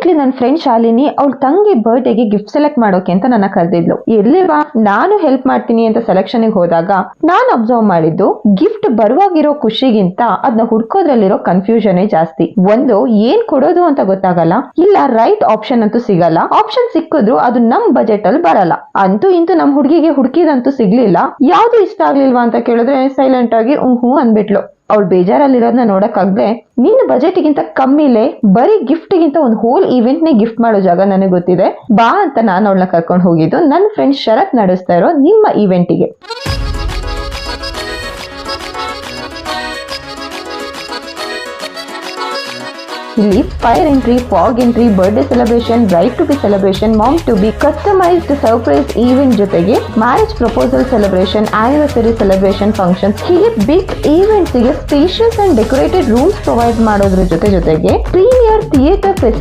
Recently ನನ್ನ friend Shalini ಅವಳ ತಂಗಿ ಬರ್ಡೇಗೆ ಗಿಫ್ಟ್ ಸೆಲೆಕ್ಟ್ ಮಾಡೋಕೆ ಅಂತ ನನ್ನ ಕರೆದಿದ್ಲು. ಎಲ್ಲಿವಾ ನಾನು ಹೆಲ್ಪ್ ಮಾಡ್ತೀನಿ ಅಂತ ಸೆಲೆಕ್ಷನ್ ಹೋದಾಗ ನಾನು ಅಬ್ಸರ್ವ್ ಮಾಡಿದ್ದು ಗಿಫ್ಟ್ ಬರುವಾಗಿರೋ ಖುಷಿಗಿಂತ ಅದನ್ನ ಹುಡ್ಕೋದ್ರಲ್ಲಿರೋ ಕನ್ಫ್ಯೂಷನ್ ಜಾಸ್ತಿ. ಒಂದು ಏನ್ ಕೊಡೋದು ಅಂತ ಗೊತ್ತಾಗಲ್ಲ, ಇಲ್ಲ ರೈಟ್ ಆಪ್ಷನ್ ಅಂತೂ ಸಿಗಲ್ಲ, ಆಪ್ಷನ್ ಸಿಕ್ಕಿದ್ರು ಅದು ನಮ್ ಬಜೆಟ್ ಅಲ್ಲಿ ಬರಲ್ಲ. ಅಂತೂ ಇಂತೂ ನಮ್ ಹುಡುಗಿಗೆ ಹುಡುಕಿದಂತೂ ಸಿಗ್ಲಿಲ್ಲ. ಯಾವ್ದು ಇಷ್ಟ ಆಗ್ಲಿಲ್ವಾ ಅಂತ ಕೇಳಿದ್ರೆ ಸೈಲೆಂಟ್ ಆಗಿ ಹ್ಞೂ ಅಂದ್ಬಿಟ್ಲು. ಅವ್ಳು ಬೇಜಾರಲ್ಲಿರೋದನ್ನ ನೋಡಕ್ಕಾಗ್ದೆ ನಿನ್ನ ಬಜೆಟ್ಗಿಂತ ಕಮ್ಮಿಲೆ ಬರೀ ಗಿಫ್ಟ್ ಗಿಂತ ಒಂದು ಹೋಲ್ ಇವೆಂಟ್ ನೇ ಗಿಫ್ಟ್ ಮಾಡೋ ಜಾಗ ನನಗೆ ಗೊತ್ತಿದೆ, ಬಾ ಅಂತ ನಾನು ಅವಳನ್ನ ಕರ್ಕೊಂಡು ಹೋಗಿದ್ದು ನನ್ನ ಫ್ರೆಂಡ್ ಶರತ್ ನಡೆಸ್ತಾ ಇರೋ ನಿಮ್ಮ ಇವೆಂಟಿಗೆ. ಇಲ್ಲಿ fire entry, fog entry, birthday celebration, bride to be celebration, mom to be, customised surprise event ಜೊತೆಗೆ marriage proposal celebration, anniversary celebration functions, ಹೀಗೆ ಬಿಗ್ ಈವೆಂಟ್ಸ್ ಗೆ spacious and decorated rooms provide ಮಾಡೋದ್ರ ಜೊತೆಗೆ ಪ್ರೀಮಿಯರ್ ಥಿಯೇಟರ್